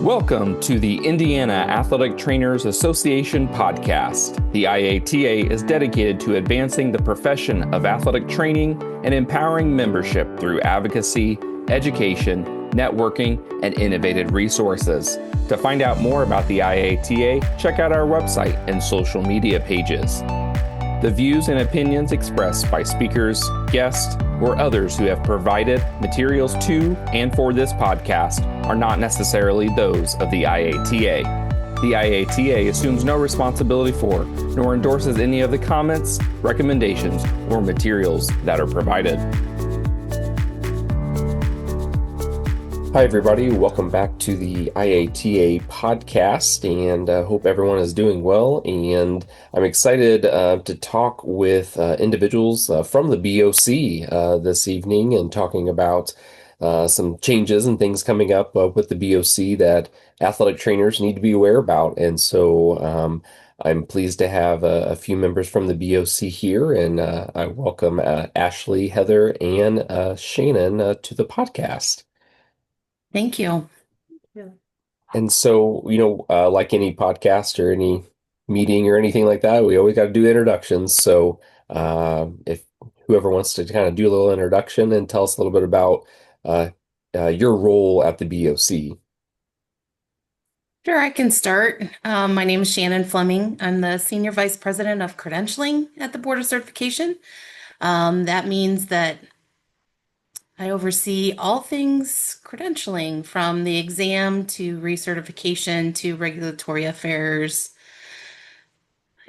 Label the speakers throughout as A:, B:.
A: Welcome to the Indiana Athletic Trainers Association podcast. The IATA is dedicated to advancing the profession of athletic training and empowering membership through advocacy, education, networking, and innovative resources. To find out more about the IATA, check out our website and social media pages. The views and opinions expressed by speakers, guests, or others who have provided materials to and for this podcast are not necessarily those of the IATA. The IATA assumes no responsibility for, nor endorses any of the comments, recommendations, or materials that are provided. Hi, everybody. Welcome back to the IATA podcast, and hope everyone is doing well. And I'm excited to talk with individuals from the BOC this evening and talking about some changes and things coming up with the BOC that athletic trainers need to be aware about. And so I'm pleased to have a few members from the BOC here, and I welcome Ashley, Heather, and Shannon to the podcast.
B: Thank you.
C: Yeah.
A: And so, like any podcast or any meeting or anything like that, we always got to do introductions. So, if whoever wants to kind of do a little introduction and tell us a little bit about your role at the BOC.
B: Sure, I can start. My name is Shannon Fleming. I'm the Senior Vice President of Credentialing at the Board of Certification. That means that I oversee all things credentialing, from the exam to recertification to regulatory affairs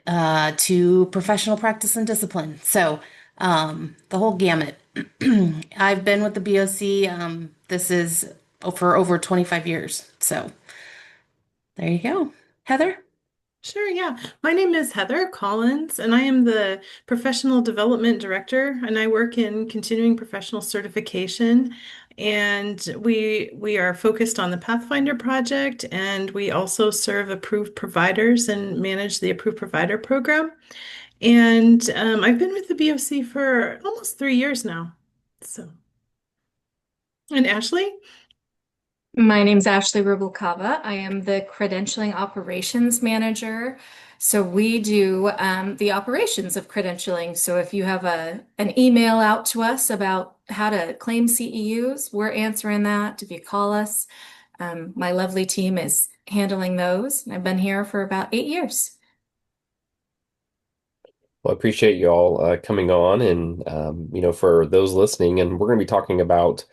B: to professional practice and discipline. So the whole gamut. I've been with the BOC. This is for over 25 years. So there you go. Heather?
C: Sure, yeah. My name is Heather Collins, and I am the Professional Development Director, and I work in continuing professional certification. And we are focused on the Pathfinder project, and we also serve approved providers and manage the approved provider program. And I've been with the BOC for almost 3 years now. So, and Ashley?
D: My name's Ashley Rubalcava. I am the Credentialing Operations Manager. So we do the operations of credentialing. So if you have an email out to us about how to claim CEUs, we're answering that. If you call us, my lovely team is handling those. I've been here for about 8 years.
A: Well, I appreciate you all coming on, and for those listening, and we're going to be talking about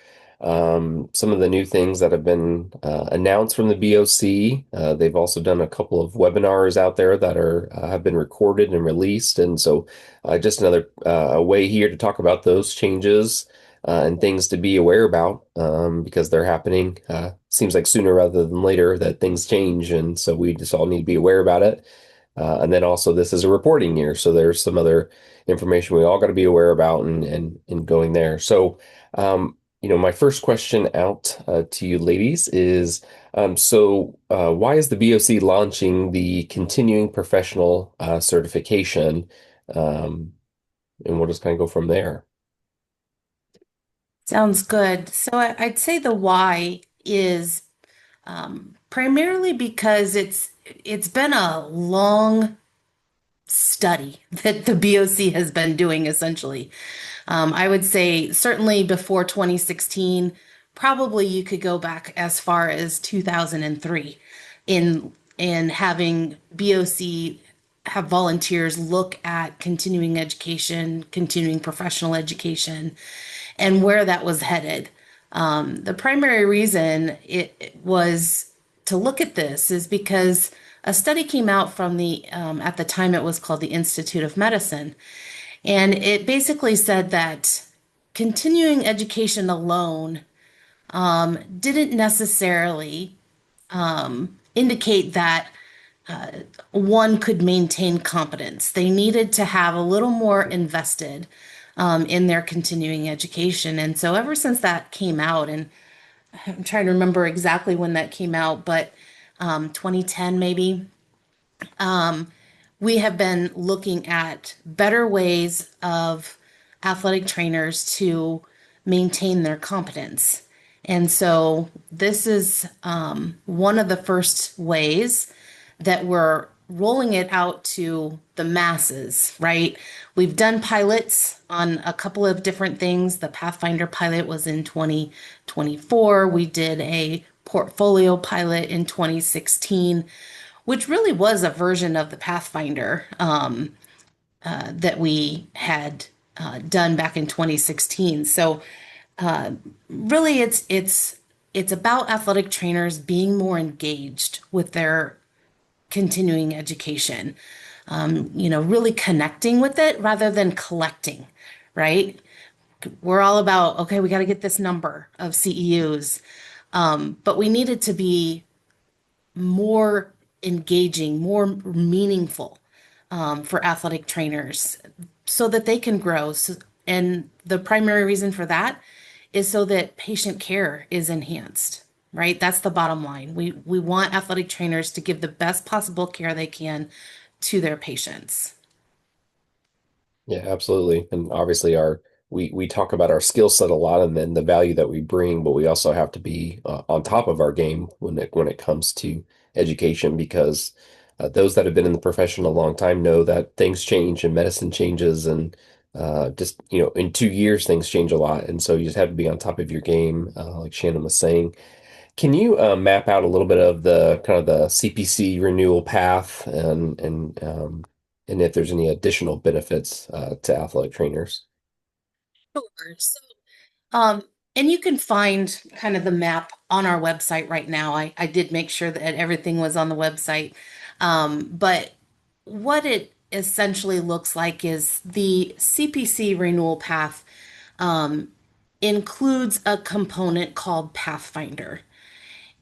A: some of the new things that have been announced from the BOC. They've also done a couple of webinars out there that have been recorded and released, and so just another way here to talk about those changes and things to be aware about because they're happening. Seems like sooner rather than later that things change, and so we just all need to be aware about it. And then also this is a reporting year, so there's some other information we all got to be aware about and going there. So, my first question out to you ladies is, why is the BOC launching the continuing professional certification? And we'll just kind of go from there.
B: Sounds good. So I'd say the why is primarily because it's been a long study that the BOC has been doing, essentially. I would say certainly before 2016, probably you could go back as far as 2003 in having BOC have volunteers look at continuing education, continuing professional education, and where that was headed. The primary reason it was to look at this is because a study came out from at the time it was called the Institute of Medicine. And it basically said that continuing education alone didn't necessarily indicate that one could maintain competence. They needed to have a little more invested in their continuing education. And so ever since that came out, and I'm trying to remember exactly when that came out, but 2010 maybe, we have been looking at better ways of athletic trainers to maintain their competence. And so this is one of the first ways that we're rolling it out to the masses, right? We've done pilots on a couple of different things. The Pathfinder pilot was in 2024. We did a portfolio pilot in 2016, which really was a version of the Pathfinder that we had done back in 2016. So really it's about athletic trainers being more engaged with their continuing education. Really connecting with it rather than collecting, right? We're all about, okay, we got to get this number of CEUs, but we need it to be more engaging, more meaningful for athletic trainers so that they can grow. And the primary reason for that is so that patient care is enhanced, right? That's the bottom line. We want athletic trainers to give the best possible care they can to their patients.
A: Yeah, absolutely. And obviously we talk about our skill set a lot and then the value that we bring, but we also have to be on top of our game when it comes to education because those that have been in the profession a long time know that things change and medicine changes and just in 2 years things change a lot, and so you just have to be on top of your game, like Shannon was saying. Can you map out a little bit of the kind of the CPC renewal path and if there's any additional benefits to athletic trainers?
B: Sure. Um, and you can find kind of the map on our website right now. I did make sure that everything was on the website. But what it essentially looks like is the CPC renewal path includes a component called Pathfinder.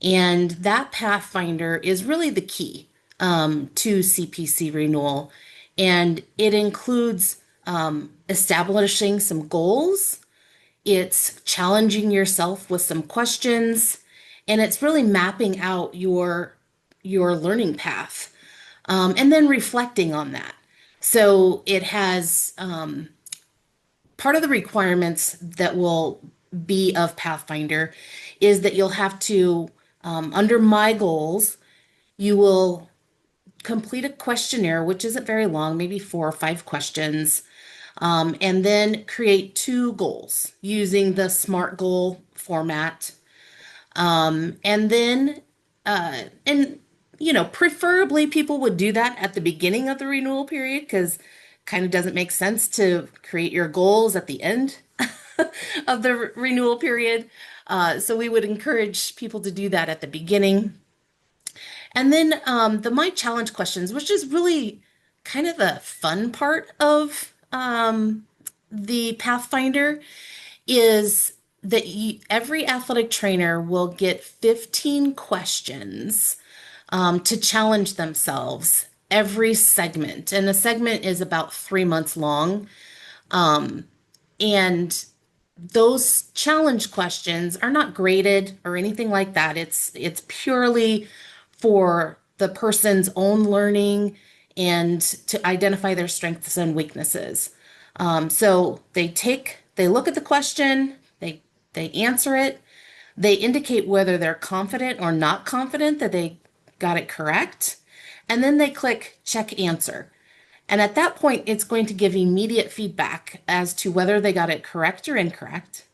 B: And that Pathfinder is really the key to CPC renewal. And it includes establishing some goals, it's challenging yourself with some questions, and it's really mapping out your learning path, and then reflecting on that. So it has part of the requirements that will be of Pathfinder is that you'll have to, under my goals, you will complete a questionnaire, which isn't very long, maybe 4 or 5 questions, and then create 2 goals using the SMART goal format. And then, and preferably people would do that at the beginning of the renewal period because kind of doesn't make sense to create your goals at the end of the renewal period. So we would encourage people to do that at the beginning. And then the My Challenge questions, which is really kind of the fun part of the Pathfinder, is that every athletic trainer will get 15 questions to challenge themselves every segment. And a segment is about 3 months long. And those challenge questions are not graded or anything like that. It's purely for the person's own learning and to identify their strengths and weaknesses. So they look at the question, they answer it, they indicate whether they're confident or not confident that they got it correct, and then they click check answer. And at that point, it's going to give immediate feedback as to whether they got it correct or incorrect.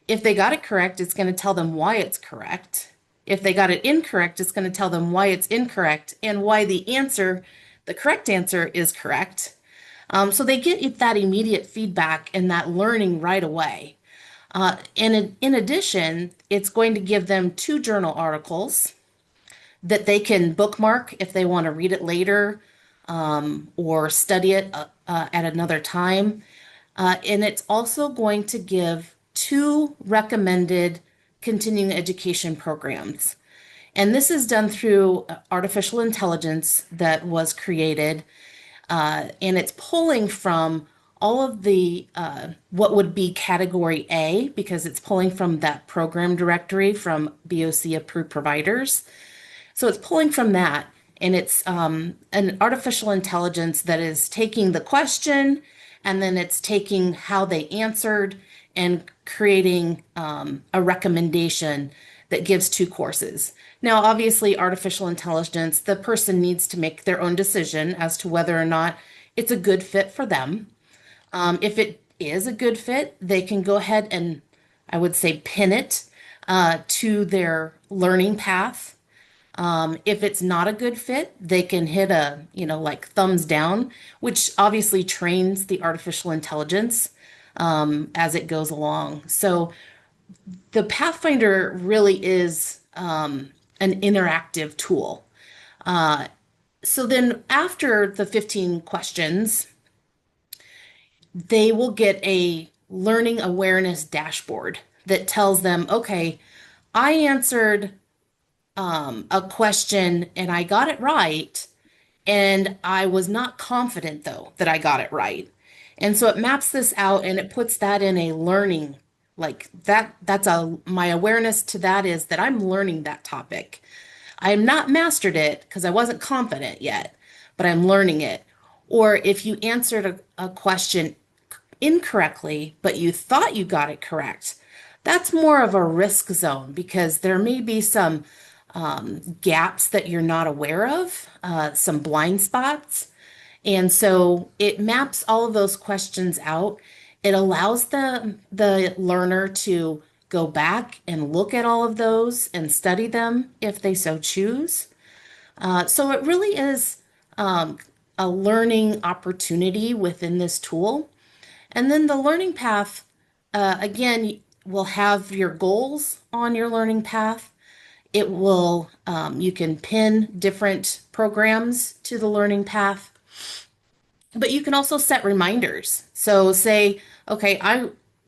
B: If they got it correct, it's going to tell them why it's correct. If they got it incorrect, it's going to tell them why it's incorrect and why the correct answer is correct. So they get that immediate feedback and that learning right away. And in addition, it's going to give them 2 journal articles that they can bookmark if they want to read it later, or study it at another time. And it's also going to give 2 recommended continuing education programs. And this is done through artificial intelligence that was created, and it's pulling from all of the what would be category A because it's pulling from that program directory from BOC approved providers. So it's pulling from that, and it's an artificial intelligence that is taking the question and then it's taking how they answered and creating a recommendation that gives two courses. Now, obviously, artificial intelligence, the person needs to make their own decision as to whether or not it's a good fit for them. If it is a good fit, they can go ahead and, I would say, pin it to their learning path. If it's not a good fit, they can hit a, like thumbs down, which obviously trains the artificial intelligence as it goes along. So the Pathfinder really is an interactive tool. So then after the 15 questions, they will get a learning awareness dashboard that tells them, okay, I answered a question and I got it right. And I was not confident though that I got it right. And so it maps this out and it puts that in a learning like my awareness to that is that I'm learning that topic. I have not mastered it because I wasn't confident yet, but I'm learning it. Or if you answered a question incorrectly, but you thought you got it correct, that's more of a risk zone because there may be some gaps that you're not aware of, some blind spots. And so it maps all of those questions out. It allows the learner to go back and look at all of those and study them if they so choose. So it really is a learning opportunity within this tool. And then the learning path, again, will have your goals on your learning path. It will, you can pin different programs to the learning path, but you can also set reminders. So say, okay,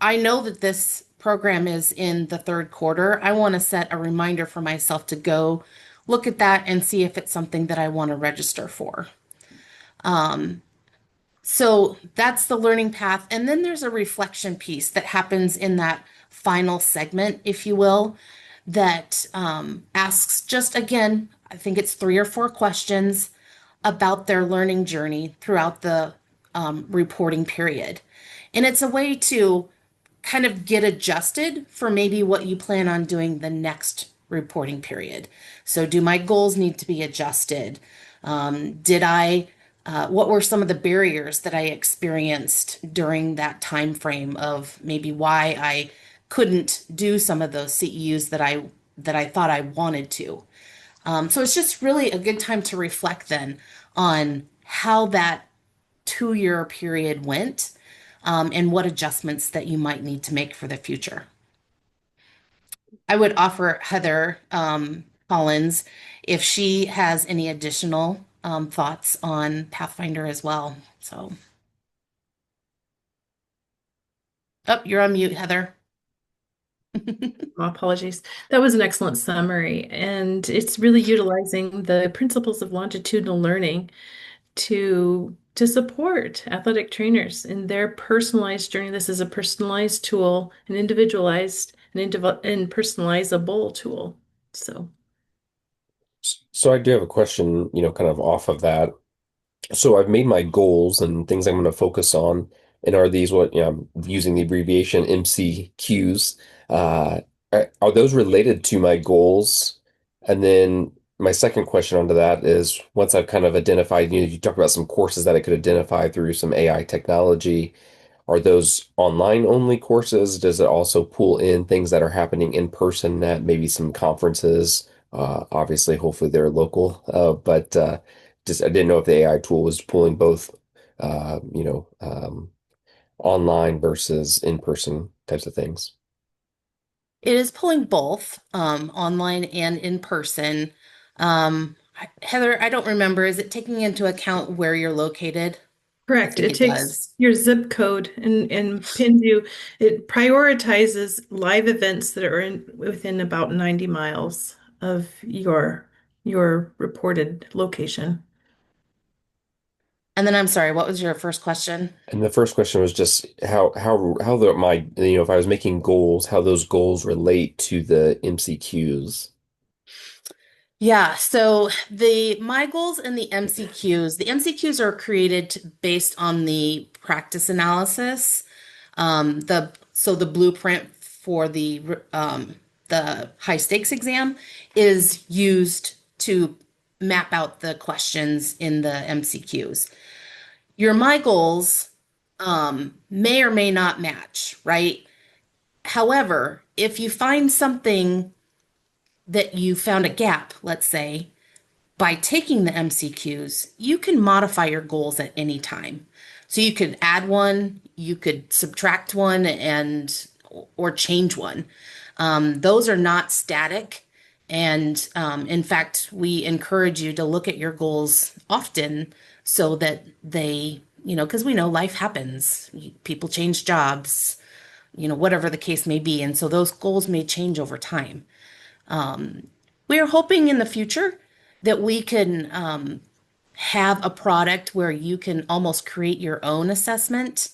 B: I know that this program is in the third quarter. I want to set a reminder for myself to go look at that and see if it's something that I want to register for. So that's the learning path. And then there's a reflection piece that happens in that final segment, if you will, that asks just again, I think it's 3 or 4 questions about their learning journey throughout the reporting period. And it's a way to kind of get adjusted for maybe what you plan on doing the next reporting period. So, do my goals need to be adjusted? What were some of the barriers that I experienced during that time frame of maybe why I couldn't do some of those CEUs that I thought I wanted to? So it's just really a good time to reflect then on how that 2 year period went, and what adjustments that you might need to make for the future. I would offer Heather Collins if she has any additional thoughts on Pathfinder as well. So, oh, you're on mute, Heather.
C: My apologies. That was an excellent summary, and it's really utilizing the principles of longitudinal learning to support athletic trainers in their personalized journey. This is a personalized tool, an individualized and personalizable tool. So,
A: So I do have a question, kind of off of that. So I've made my goals and things I'm going to focus on. And are these what, I'm using the abbreviation MCQs. Uh, are those related to my goals? And then my second question onto that is once I've kind of identified, you talked about some courses that I could identify through some AI technology. Are those online only courses? Does it also pull in things that are happening in person at maybe some conferences? Obviously, hopefully they're local, but just I didn't know if the AI tool was pulling both, uh, you know, um, online versus in-person types of things.
B: It is pulling both online and in person. Heather, I don't remember. Is it taking into account where you're located? I
C: correct.
B: think
C: It
B: it
C: takes
B: does.
C: your zip code and pins you. It prioritizes live events that are within about 90 miles of your reported location.
B: And then I'm sorry, what was your first question?
A: And the first question was just if I was making goals, how those goals relate to the MCQs.
B: Yeah, so the my goals and the MCQs are created based on the practice analysis. The So the blueprint for the high stakes exam is used to map out the questions in the MCQs. Your my goals may or may not match, right? However, if you find something that you found a gap, let's say, by taking the MCQs, you can modify your goals at any time. So you could add one, you could subtract one, and or change one. Those are not static. And in fact, we encourage you to look at your goals often so that they, because we know life happens. People change jobs, whatever the case may be. And so those goals may change over time. We are hoping in the future that we can have a product where you can almost create your own assessment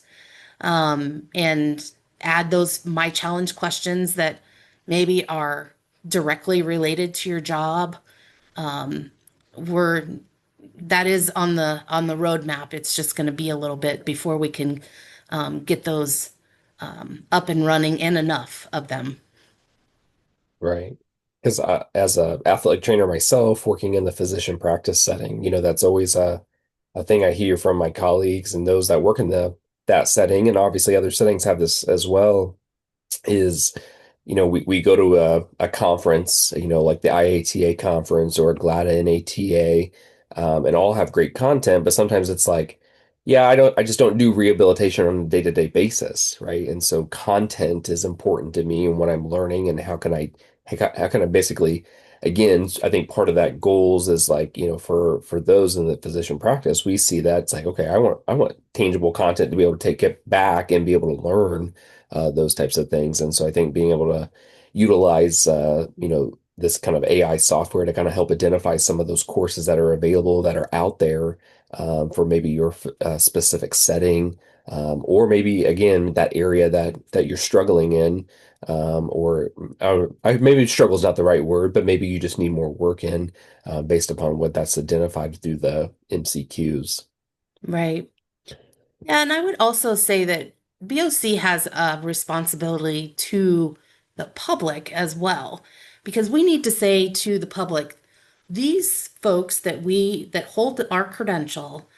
B: and add those my challenge questions that maybe are directly related to your job. We're that is on the roadmap. It's just going to be a little bit before we can get those up and running and enough of them.
A: Right. Because as a athletic trainer myself, working in the physician practice setting, that's always a thing I hear from my colleagues and those that work in that setting, and obviously other settings have this as well, is, we go to a conference, like the IATA conference or GLATA NATA, and all have great content, but sometimes it's like, yeah, I just don't do rehabilitation on a day-to-day basis, right? And so content is important to me and what I'm learning and how can I basically, again, I think part of that goals is like, for those in the physician practice, we see that it's like, okay, I want tangible content to be able to take it back and be able to learn those types of things. And so I think being able to utilize, this kind of AI software to kind of help identify some of those courses that are available that are out there for maybe your specific setting, or maybe again that area that you're struggling in, maybe struggle is not the right word, but maybe you just need more work in based upon what that's identified through the MCQs.
B: Right. Yeah, and I would also say that BOC has a responsibility to the public as well, because we need to say to the public, these folks that hold our credential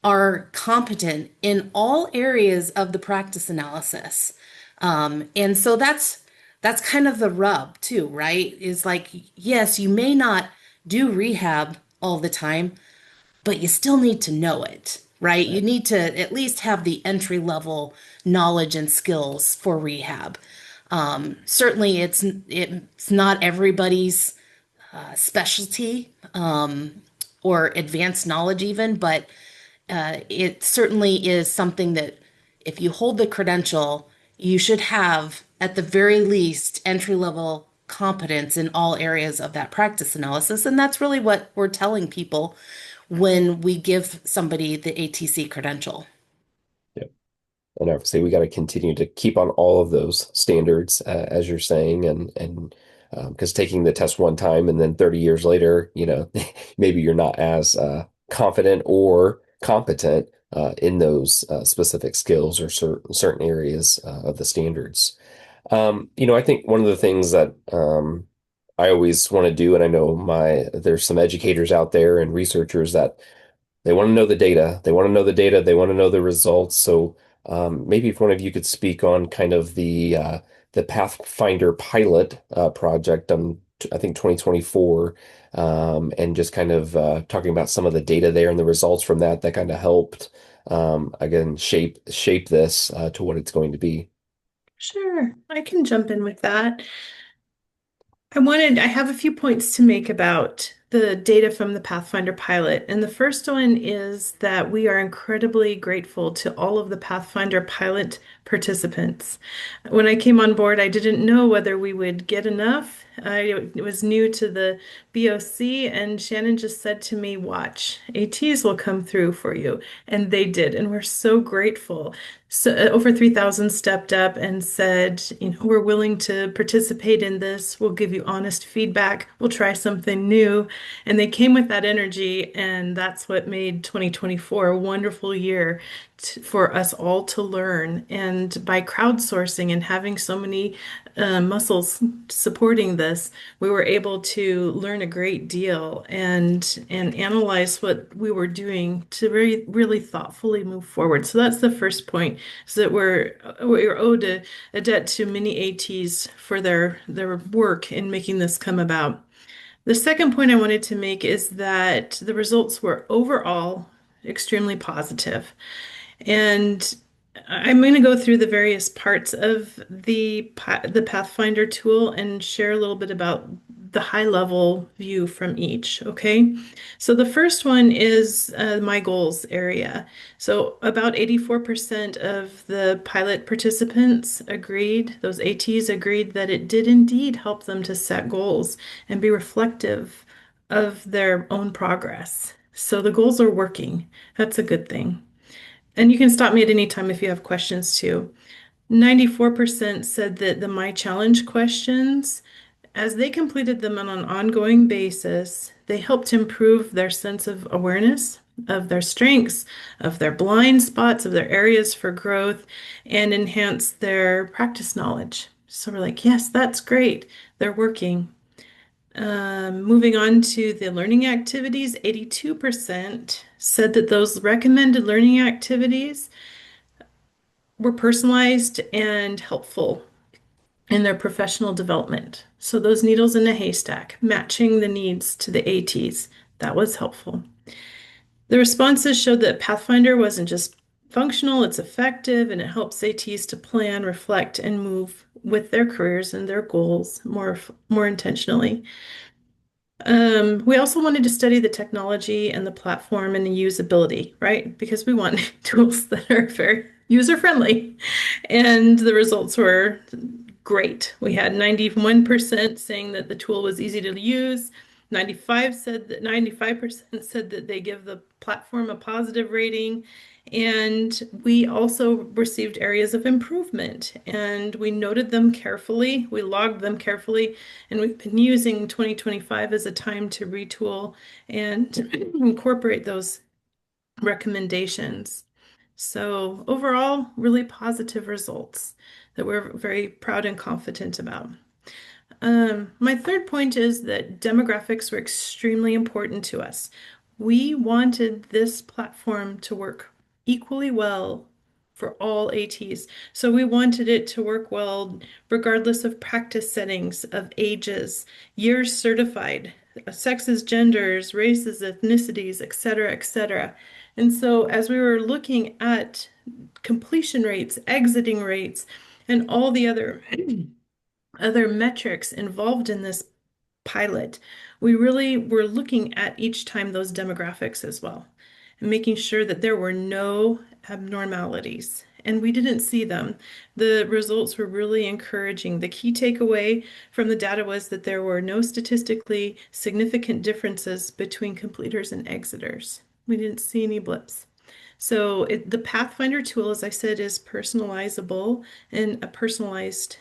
B: are competent in all areas of the practice analysis. And so that's kind of the rub too, right? Is like, yes, you may not do rehab all the time, but you still need to know it, right? You
A: Right.
B: need to at least have the entry level knowledge and skills for rehab. Certainly, it's not everybody's specialty or advanced knowledge even, but it certainly is something that if you hold the credential, you should have at the very least entry level competence in all areas of that practice analysis. And that's really what we're telling people when we give somebody the ATC credential.
A: And obviously, we got to continue to keep on all of those standards, as you're saying, and because taking the test one time and then 30 years later, maybe you're not as confident or competent in those specific skills or certain areas of the standards. I think one of the things that I always want to do, and I know there's some educators out there and researchers that they want to know the data. They want to know the data. They want to know the results. So maybe if one of you could speak on kind of the Pathfinder pilot project, I think 2024, and just kind of talking about some of the data there and the results from that kind of helped again shape this to what it's going to be.
C: Sure, I can jump in with that. I have a few points to make about the data from the Pathfinder pilot. And the first one is that we are incredibly grateful to all of the Pathfinder pilot participants. When I came on board, I didn't know whether we would get enough. I was new to the BOC, and Shannon just said to me, watch, ATs will come through for you. And they did. And we're so grateful. So over 3,000 stepped up and said, we're willing to participate in this. We'll give you honest feedback. We'll try something new. And they came with that energy, and that's what made 2024 a wonderful year for us all to learn. And And by crowdsourcing and having so many muscles supporting this, we were able to learn a great deal and analyze what we were doing to really thoughtfully move forward. So that's the first point, is that we're owed a debt to many ATs for their work in making this come about. The second point I wanted to make is that the results were overall extremely positive. And I'm going to go through the various parts of the Pathfinder tool and share a little bit about the high level view from each. Okay. So the first one is my goals area. So about 84% of the pilot participants agreed, those ATs agreed that it did indeed help them to set goals and be reflective of their own progress. So the goals are working. That's a good thing. And you can stop me at any time if you have questions too. 94% said that the My Challenge questions, as they completed them on an ongoing basis, they helped improve their sense of awareness of their strengths, of their blind spots, of their areas for growth, and enhance their practice knowledge. So we're like, yes, that's great. They're working. Moving on to the learning activities, 82% said that those recommended learning activities were personalized and helpful in their professional development. So those needles in a haystack, matching the needs to the ATs, that was helpful. The responses showed that Pathfinder wasn't just functional, it's effective, and it helps ATs to plan, reflect, and move with their careers and their goals more intentionally. We also wanted to study the technology and the platform and the usability, right? Because we want tools that are very user-friendly. And the results were great. We had 91% saying that the tool was easy to use. 95% said that they give the platform a positive rating. And we also received areas of improvement, and we noted them carefully. We logged them carefully, and we've been using 2025 as a time to retool and incorporate those recommendations. So overall, really positive results that we're very proud and confident about. My third point is that demographics were extremely important to us. We wanted this platform to work equally well for all ATs. So we wanted it to work well regardless of practice settings, of ages, years certified, sexes, genders, races, ethnicities, et cetera, et cetera. And so as we were looking at completion rates, exiting rates, and all the other metrics involved in this pilot, we really were looking at each time those demographics as well and making sure that there were no abnormalities. And we didn't see them. The results were really encouraging. The key takeaway from the data was that there were no statistically significant differences between completers and exiters. We didn't see any blips. So the Pathfinder tool, as I said, is personalizable and personalized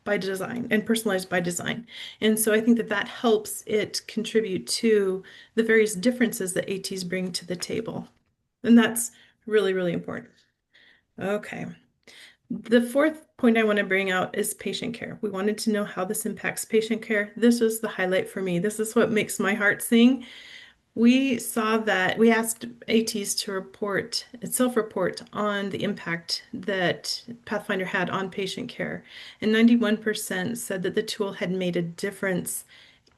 C: by design and personalized by design. And so I think that that helps it contribute to the various differences that ATs bring to the table. And that's really, really important. Okay. The fourth point I want to bring out is patient care. We wanted to know how this impacts patient care. This was the highlight for me. This is what makes my heart sing. We saw that we asked ATs to self-report on the impact that Pathfinder had on patient care. And 91% said that the tool had made a difference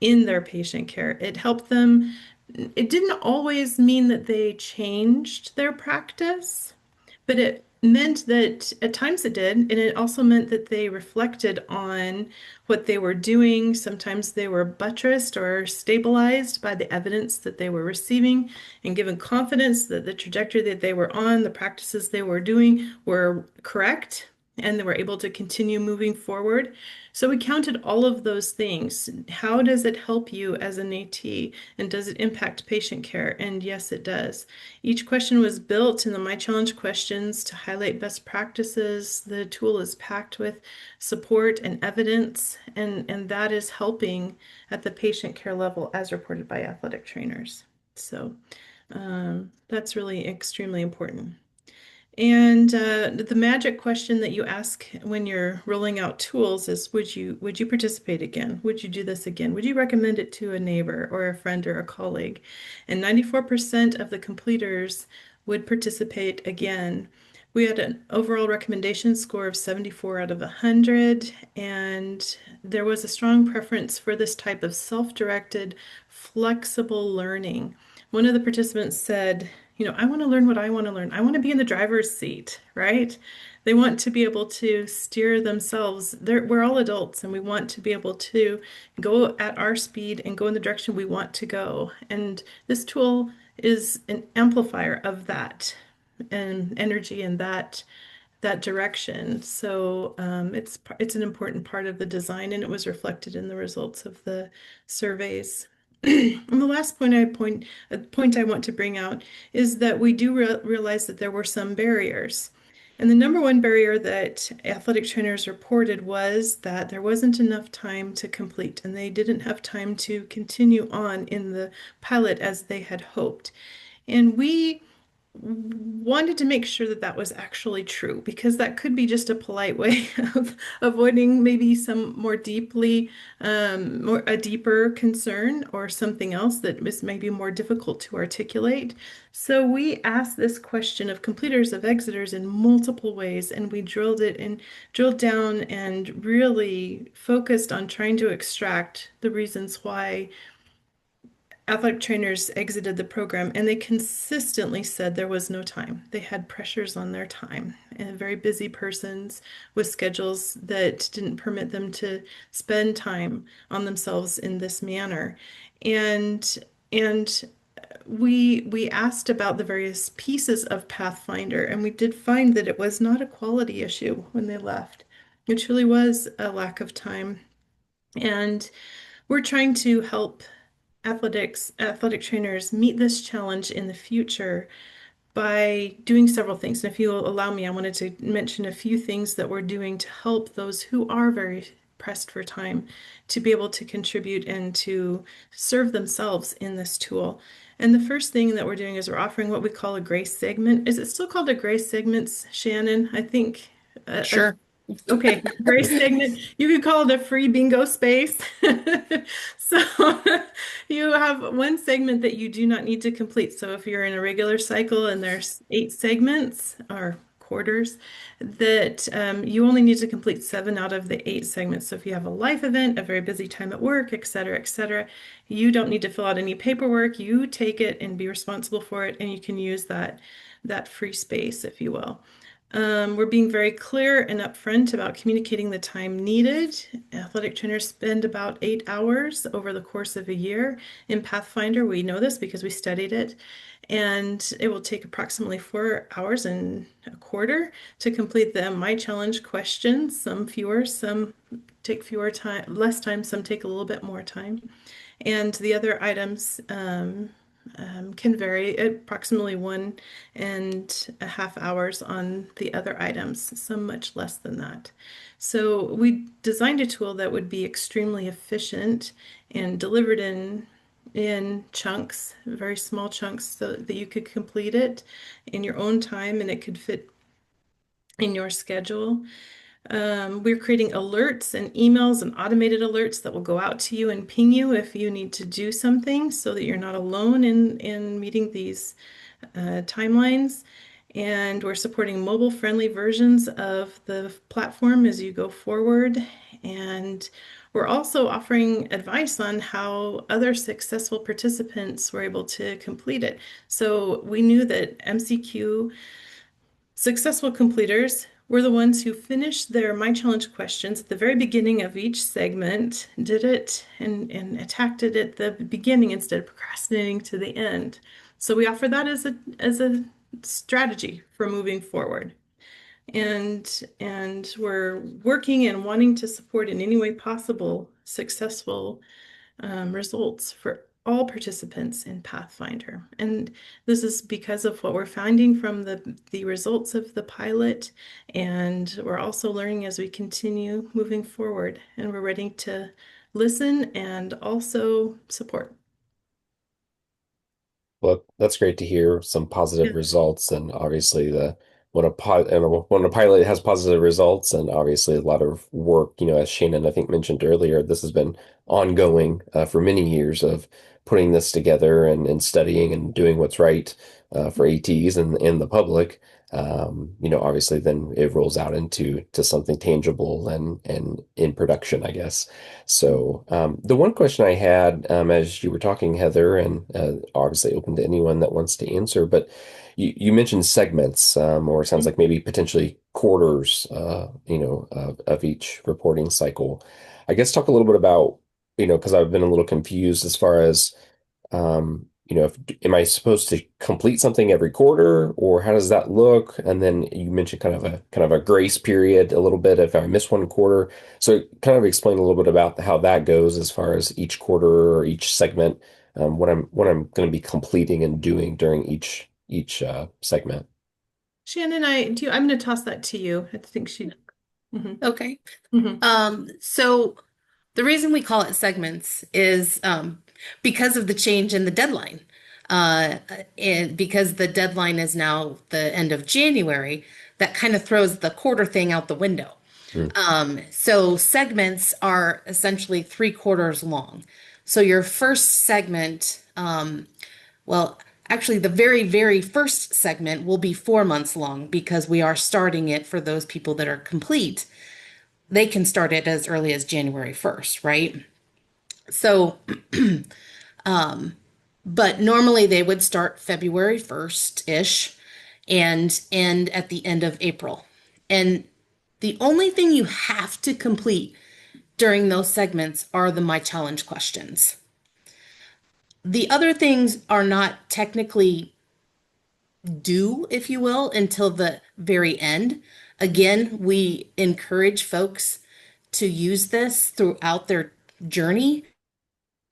C: in their patient care. It helped them. It didn't always mean that they changed their practice, but it meant that at times it did, and it also meant that they reflected on what they were doing. Sometimes they were buttressed or stabilized by the evidence that they were receiving and given confidence that the trajectory that they were on, the practices they were doing were correct, and they were able to continue moving forward. So we counted all of those things. How does it help you as an AT? And does it impact patient care? And yes, it does. Each question was built in the My Challenge questions to highlight best practices. The tool is packed with support and evidence, and that is helping at the patient care level as reported by athletic trainers. So that's really extremely important. And the magic question that you ask when you're rolling out tools is, would you participate again? Would you do this again? Would you recommend it to a neighbor or a friend or a colleague? And 94% of the completers would participate again. We had an overall recommendation score of 74 out of 100, and there was a strong preference for this type of self-directed, flexible learning. One of the participants said, I want to learn what I want to learn. I want to be in the driver's seat, right? They want to be able to steer themselves. We're all adults and we want to be able to go at our speed and go in the direction we want to go. And this tool is an amplifier of that and energy and that direction. So it's an important part of the design, and it was reflected in the results of the surveys. And the last point I want to bring out is that we do realize that there were some barriers. And the number one barrier that athletic trainers reported was that there wasn't enough time to complete, and they didn't have time to continue on in the pilot as they had hoped. And we wanted to make sure that that was actually true, because that could be just a polite way of avoiding maybe some more deeply more a deeper concern or something else that was maybe more difficult to articulate. So we asked this question of completers, of exiters, in multiple ways, and we drilled down and really focused on trying to extract the reasons why athletic trainers exited the program, and they consistently said there was no time. They had pressures on their time, and very busy persons with schedules that didn't permit them to spend time on themselves in this manner. And and we asked about the various pieces of Pathfinder, and we did find that it was not a quality issue when they left. It truly was a lack of time. And we're trying to help athletic trainers meet this challenge in the future by doing several things. And if you'll allow me, I wanted to mention a few things that we're doing to help those who are very pressed for time to be able to contribute and to serve themselves in this tool. And the first thing that we're doing is we're offering what we call a grace segment. Is it still called a grace segment, Shannon? I think
B: Sure.
C: okay, grace segment. You could call it a free bingo space. So you have one segment that you do not need to complete. So if you're in a regular cycle and there's 8 segments or quarters, that you only need to complete 7 out of the 8 segments. So if you have a life event, a very busy time at work, et cetera, you don't need to fill out any paperwork. You take it and be responsible for it, and you can use that free space, if you will. We're being very clear and upfront about communicating the time needed. Athletic trainers spend about 8 hours over the course of a year in Pathfinder. We know this because we studied it. And it will take approximately 4 hours and a quarter to complete the My Challenge questions. Some fewer, some take less time, some take a little bit more time. And the other items can vary, approximately 1.5 hours on the other items, some much less than that. So we designed a tool that would be extremely efficient and delivered in chunks, very small chunks, so that you could complete it in your own time and it could fit in your schedule. We're creating alerts and emails and automated alerts that will go out to you and ping you if you need to do something, so that you're not alone in meeting these timelines. And we're supporting mobile-friendly versions of the platform as you go forward. And we're also offering advice on how other successful participants were able to complete it. So we knew that MCQ successful completers were the ones who finished their My Challenge questions at the very beginning of each segment, did it and attacked it at the beginning instead of procrastinating to the end. So we offer that as a strategy for moving forward. And we're working and wanting to support in any way possible successful results for all participants in Pathfinder. And this is because of what we're finding from the results of the pilot. And we're also learning as we continue moving forward. And we're ready to listen and also support.
A: Well, that's great to hear some
C: Yeah.
A: positive results, and obviously the when a pilot has positive results, and obviously a lot of work, as Shannon I think mentioned earlier, this has been ongoing for many years of putting this together and studying and doing what's right for ATs and the public. Obviously then it rolls out to something tangible and in production, I guess. So the one question I had as you were talking, Heather, and obviously open to anyone that wants to answer, but you mentioned segments, or it sounds like maybe potentially quarters, of each reporting cycle. I guess talk a little bit about, because I've been a little confused as far as, if am I supposed to complete something every quarter, or how does that look? And then you mentioned kind of a grace period a little bit if I miss one quarter. So kind of explain a little bit about how that goes as far as each quarter or each segment, what I'm going to be completing and doing during each segment.
C: Shannon, I'm going to toss that to you. I think she. Mhm.
B: Okay.
C: Mhm.
B: So the reason we call it segments is because of the change in the deadline. And because the deadline is now the end of January, that kind of throws the quarter thing out the window.
A: Hmm.
B: So segments are essentially 3 quarters long. So your first segment, well, actually, the very, very first segment will be 4 months long because we are starting it for those people that are complete. They can start it as early as January 1st, right? So, but normally they would start February 1st-ish and end at the end of April. And the only thing you have to complete during those segments are the My Challenge questions. The other things are not technically due, if you will, until the very end. Again, we encourage folks to use this throughout their journey,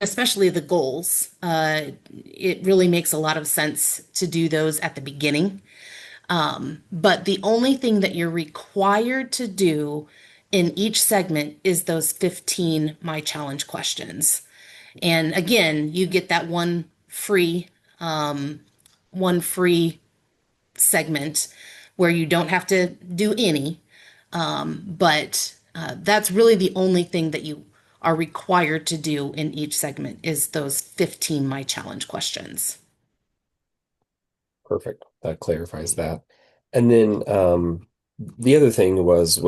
B: especially the goals. It really makes a lot of sense to do those at the beginning. But the only thing that you're required to do in each segment is those 15 My Challenge questions. And again, you get that one free segment where you don't have to do any. But that's really the only thing that you are required to do in each segment is those 15 My Challenge questions.
A: Perfect. That clarifies that. And then the other thing was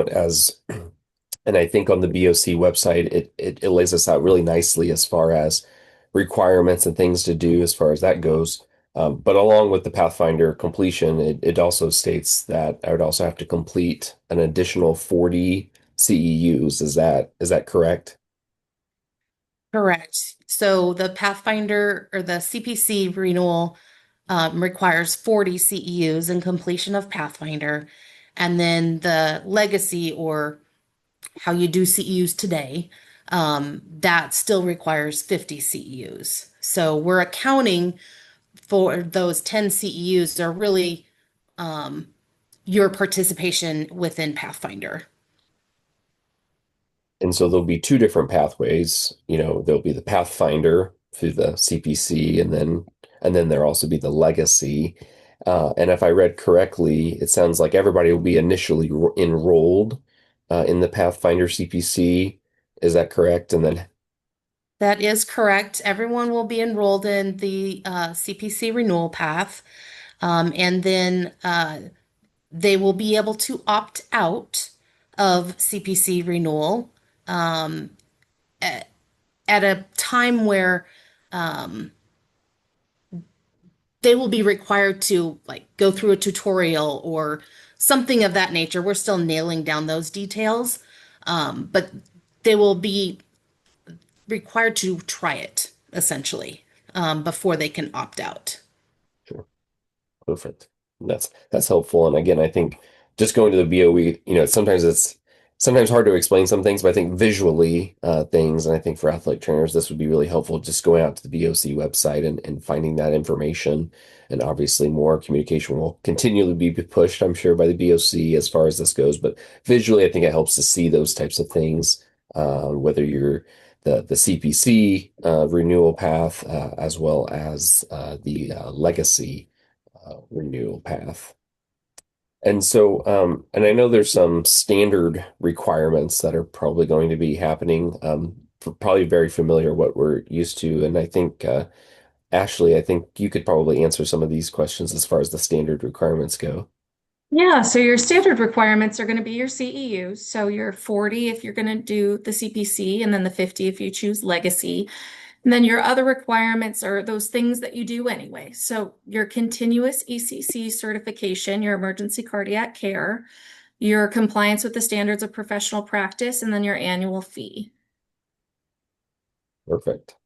A: and I think on the BOC website, it lays us out really nicely as far as requirements and things to do as far as that goes. But along with the Pathfinder completion, it also states that I would also have to complete an additional 40 CEUs. Is that correct?
B: Correct. So the Pathfinder or the CPC renewal requires 40 CEUs in completion of Pathfinder. And then the legacy or how you do CEUs today, that still requires 50 CEUs. So we're accounting for those 10 CEUs are really your participation within Pathfinder.
A: And so there'll be two different pathways. There'll be the Pathfinder through the CPC, and then there'll also be the legacy. And if I read correctly, it sounds like everybody will be initially enrolled in the Pathfinder CPC. Is that correct? And then,
B: That is correct. Everyone will be enrolled in the CPC renewal path, and then they will be able to opt out of CPC renewal at a time where they will be required to like go through a tutorial or something of that nature. We're still nailing down those details, but they will be required to try it essentially before they can opt out.
A: sure. Perfect. That's helpful. And again, I think just going to the BOE, it's sometimes hard to explain some things, but I think visually things, and I think for athletic trainers, this would be really helpful. Just going out to the BOC website and finding that information. And obviously, more communication will continually be pushed, I'm sure, by the BOC as far as this goes. But visually, I think it helps to see those types of things, whether you're the CPC renewal path as well as the legacy renewal path. And so, and I know there's some standard requirements that are probably going to be happening. Probably very familiar what we're used to. And I think, Ashley, I think you could probably answer some of these questions as far as the standard requirements go.
D: Yeah, so your standard requirements are going to be your CEUs. So your 40 if you're going to do the CPC, and then the 50 if you choose legacy. And then your other requirements are those things that you do anyway. So your continuous ECC certification, your emergency cardiac care, your compliance with the standards of professional practice, and then your annual fee.
A: Perfect.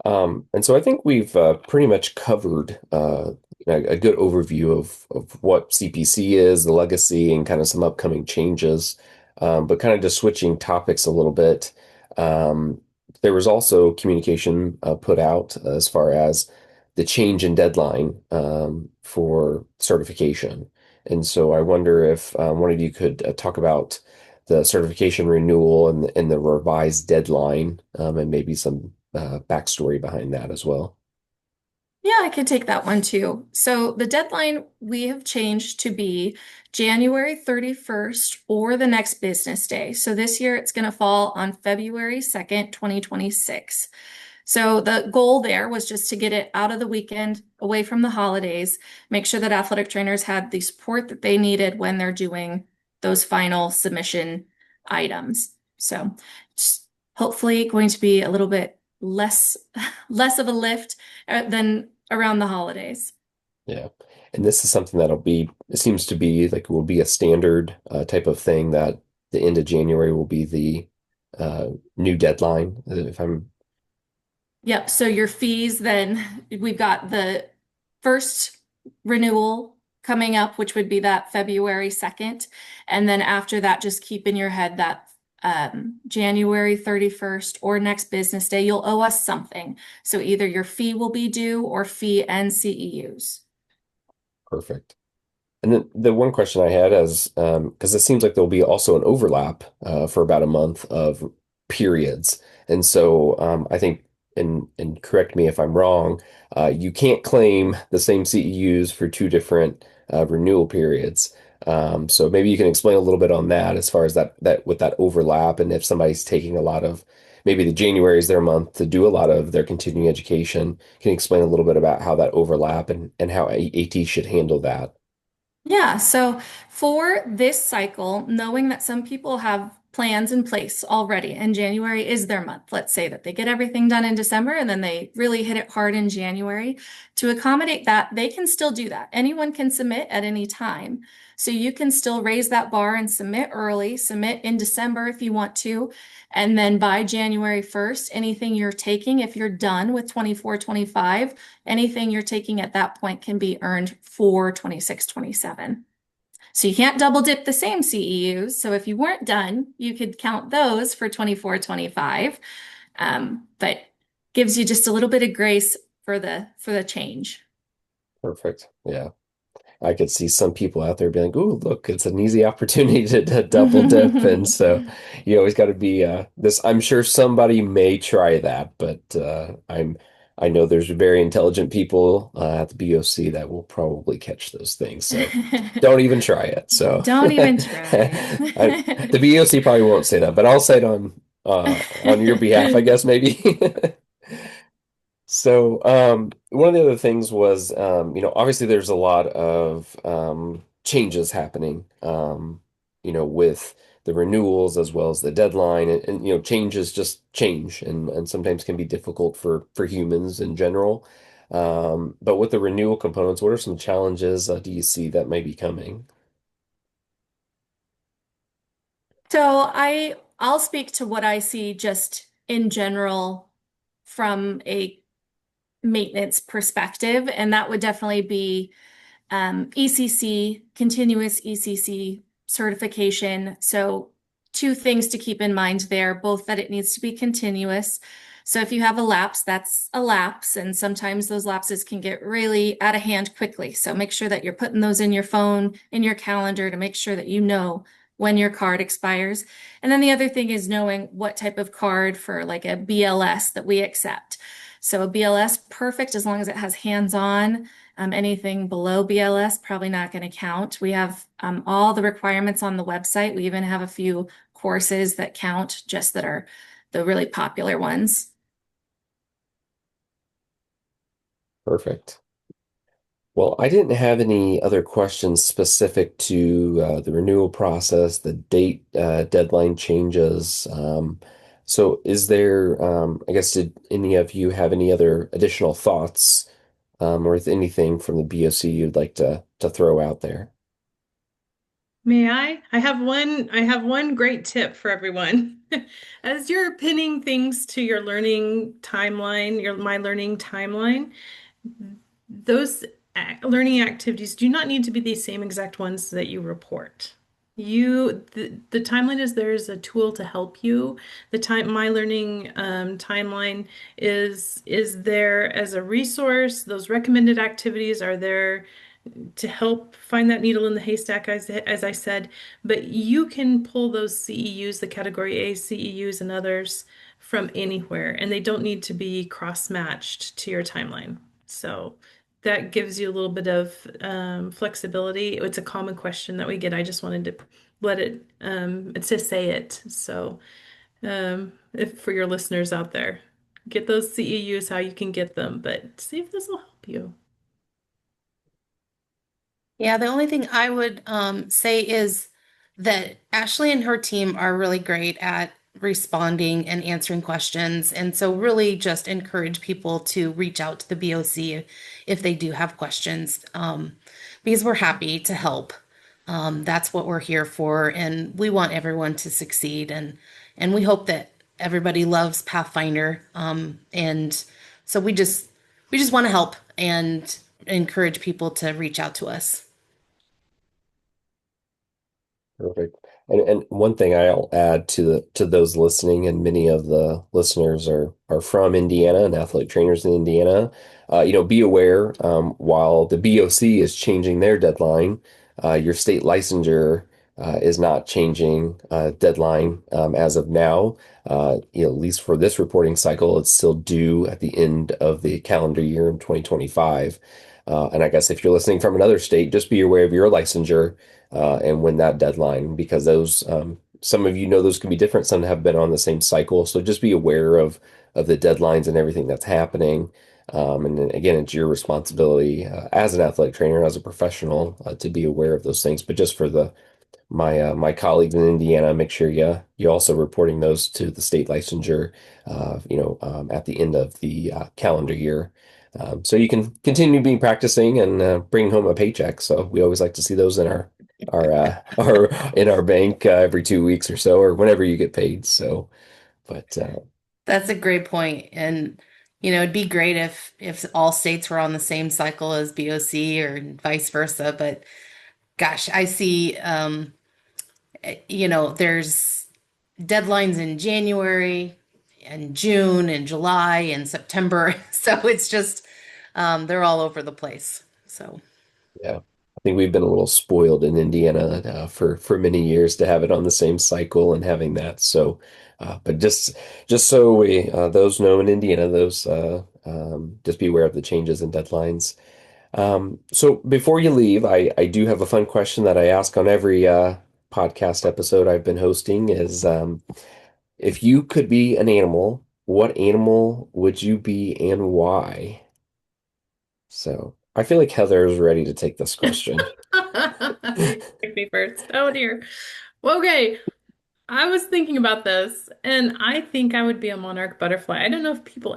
A: And so I think we've pretty much covered a good overview of what CPC is, the legacy, and kind of some upcoming changes. But kind of just switching topics a little bit, um, there was also communication put out as far as the change in deadline for certification. And so I wonder if one of you could talk about the certification renewal and the revised deadline, and maybe some backstory behind that as well.
D: Yeah, I can take that one too. So the deadline we have changed to be January 31st or the next business day. So this year it's going to fall on February 2nd, 2026. So the goal there was just to get it out of the weekend, away from the holidays, make sure that athletic trainers had the support that they needed when they're doing those final submission items. So it's hopefully going to be a little bit less of a lift than around the holidays.
A: Yeah. And this is something it seems to be like will be a standard type of thing that the end of January will be the new deadline. If I'm
D: Yep. So your fees, then we've got the first renewal coming up, which would be that February 2nd. And then after that, just keep in your head that January 31st or next business day, you'll owe us something. So either your fee will be due or fee and CEUs.
A: perfect. And then the one question I had is because it seems like there'll be also an overlap for about a month of periods. And so I think, and correct me if I'm wrong, you can't claim the same CEUs for two different renewal periods. So maybe you can explain a little bit on that as far as that with that overlap, and if somebody's taking a lot of maybe the January is their month to do a lot of their continuing education, can you explain a little bit about how that overlap and how AT should handle that?
D: Yeah, so for this cycle, knowing that some people have plans in place already and January is their month, let's say that they get everything done in December and then they really hit it hard in January. To accommodate that, they can still do that. Anyone can submit at any time. So you can still raise that bar and submit early, submit in December if you want to. And then by January 1st, anything you're taking, if you're done with 24-25, anything you're taking at that point can be earned for 26-27. So you can't double dip the same CEUs. So if you weren't done, you could count those for 24-25, but gives you just a little bit of grace for the change.
A: Perfect. Yeah. I could see some people out there being like, "Ooh, look, it's an easy opportunity to double dip." And so you always got to be this. I'm sure somebody may try that, but I know there's very intelligent people at the BOC that will probably catch those things. So don't even try it. So
D: Don't even try
A: the
D: it.
A: BOC probably won't say that, but I'll say it on your behalf, I guess maybe. So, one of the other things was, obviously there's a lot of changes happening, with the renewals as well as the deadline, and changes just change, and sometimes can be difficult for humans in general. But with the renewal components, what are some challenges do you see that may be coming?
D: So I'll speak to what I see just in general from a maintenance perspective, and that would definitely be ECC, continuous ECC certification. So two things to keep in mind there, both that it needs to be continuous. So if you have a lapse, that's a lapse, and sometimes those lapses can get really out of hand quickly. So make sure that you're putting those in your phone, in your calendar to make sure that you know when your card expires. And then the other thing is knowing what type of card for like a BLS that we accept. So a BLS, perfect as long as it has hands-on. Anything below BLS, probably not going to count. We have all the requirements on the website. We even have a few courses that count, just that are the really popular ones.
A: Perfect. Well, I didn't have any other questions specific to the renewal process, the date deadline changes. So is there, I guess, did any of you have any other additional thoughts or is anything from the BOC you'd like to throw out there?
C: May I? I have one great tip for everyone. As you're pinning things to your learning timeline, your my learning timeline, those learning activities do not need to be the same exact ones that you report. The timeline is there as a tool to help you. My learning timeline is there as a resource. Those recommended activities are there to help find that needle in the haystack, as I said. But you can pull those CEUs, the category A CEUs and others from anywhere, and they don't need to be cross-matched to your timeline. So that gives you a little bit of flexibility. It's a common question that we get. I just wanted to let it to say it. So if for your listeners out there, get those CEUs how you can get them, but see if this will help you.
B: Yeah, the only thing I would say is that Ashley and her team are really great at responding and answering questions. And so, really, just encourage people to reach out to the BOC if they do have questions, because we're happy to help. That's what we're here for, and we want everyone to succeed. And we hope that everybody loves Pathfinder. And so we just want to help and encourage people to reach out to us.
A: Perfect. And one thing I'll add to those listening, and many of the listeners are from Indiana and athletic trainers in Indiana. Be aware while the BOC is changing their deadline, your state licensure is not changing deadline as of now. At least for this reporting cycle, it's still due at the end of the calendar year in 2025. And I guess if you're listening from another state, just be aware of your licensure and when that deadline, because those some of you know those can be different. Some have been on the same cycle, so just be aware of the deadlines and everything that's happening. And then again, it's your responsibility as an athletic trainer, as a professional, to be aware of those things. But just for the my colleagues in Indiana, make sure you also reporting those to the state licensure, at the end of the calendar year. So you can continue being practicing and bring home a paycheck. So we always like to see those in our in our bank every 2 weeks or so, or whenever you get paid. So, but
B: That's a great point. And it'd be great if all states were on the same cycle as BOC or vice versa. But gosh, I see there's deadlines in January and June and July and September. So it's just they're all over the place. So
A: yeah, I think we've been a little spoiled in Indiana for many years to have it on the same cycle and having that. So, but just so we those know in Indiana, those just be aware of the changes and deadlines. So before you leave, I do have a fun question that I ask on every podcast episode I've been hosting is if you could be an animal, what animal would you be and why? So I feel like Heather is ready to take this question.
C: You pick me first. Oh dear. Well, okay. I was thinking about this, and I think I would be a monarch butterfly. I don't know if people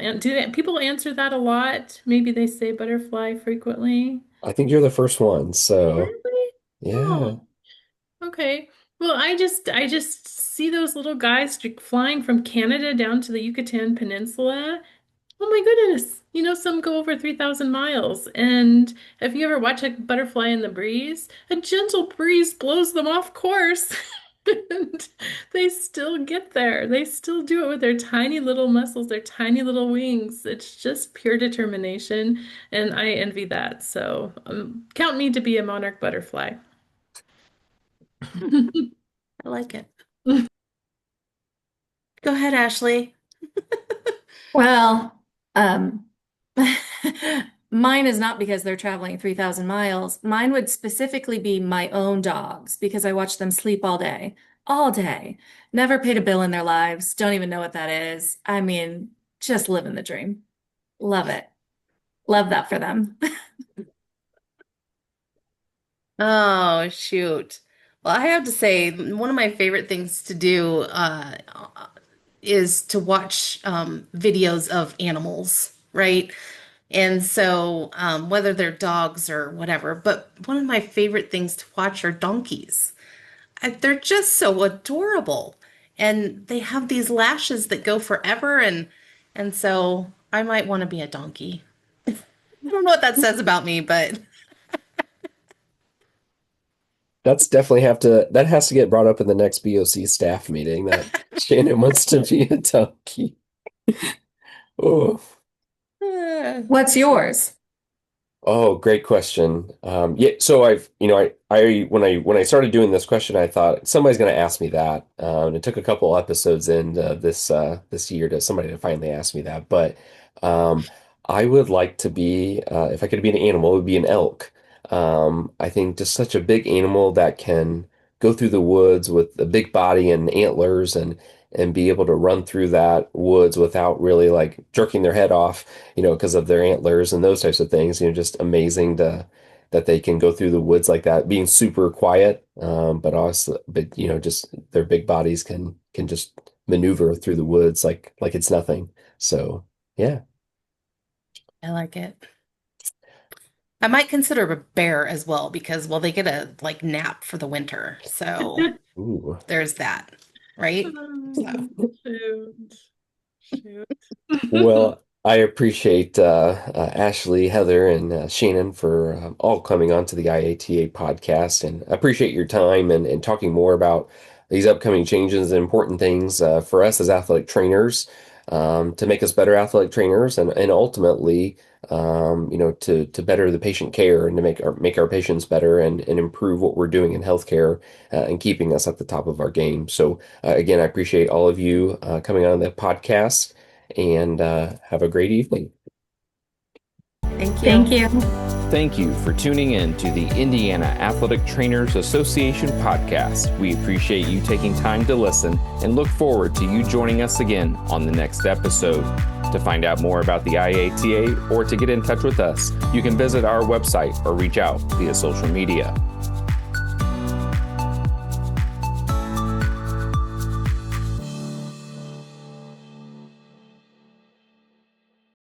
C: answer that a lot. Maybe they say butterfly frequently.
A: I think you're the first one, so
C: Really?
A: yeah.
C: Oh, okay. Well, I just see those little guys flying from Canada down to the Yucatan Peninsula. Oh my goodness. Some go over 3,000 miles. And if you ever watch a butterfly in the breeze, a gentle breeze blows them off course. And they still get there. They still do it with their tiny little muscles, their tiny little wings. It's just pure determination. And I envy that. So count me to be a monarch butterfly.
B: I like it. Go ahead, Ashley.
D: Well, Um, Mine is not because they're traveling 3,000 miles. Mine would specifically be my own dogs because I watch them sleep all day, all day. Never paid a bill in their lives. Don't even know what that is. I mean, just living the dream. Love it. Love that for them.
B: Oh, shoot. Well, I have to say, one of my favorite things to do is to watch videos of animals, right? And so, whether they're dogs or whatever, but one of my favorite things to watch are donkeys. They're just so adorable. And they have these lashes that go forever, and so I might want to be a donkey. I don't know what that says about me, but
A: That's definitely that has to get brought up in the next BOC staff meeting that Shannon wants to be a donkey. Oh.
D: What's yours?
A: Oh, great question. Yeah, so when I started doing this question, I thought somebody's going to ask me that. And it took a couple episodes in this year to somebody to finally ask me that. But I would like to be, if I could be an animal, it would be an elk. I think just such a big animal that can go through the woods with a big body and antlers and be able to run through that woods without really like jerking their head off, because of their antlers and those types of things. Just amazing that they can go through the woods like that, being super quiet, but just their big bodies can just maneuver through the woods like it's nothing. So yeah.
B: I like it. I might consider a bear as well because, well, they get a like nap for the winter. So
A: Ooh.
B: there's that, right? So
C: Shoot. Shoot.
A: Well, I appreciate Ashley, Heather, and Shannon for all coming on to the IATA podcast, and I appreciate your time and talking more about these upcoming changes and important things for us as athletic trainers, to make us better athletic trainers, and ultimately, to better the patient care and to make our patients better and improve what we're doing in healthcare, and keeping us at the top of our game. So again, I appreciate all of you coming on the podcast, and have a great evening.
B: thank you.
D: Thank you.
E: Thank you for tuning in to the Indiana Athletic Trainers Association podcast. We appreciate you taking time to listen and look forward to you joining us again on the next episode. To find out more about the IATA or to get in touch with us, you can visit our website or reach out via social media.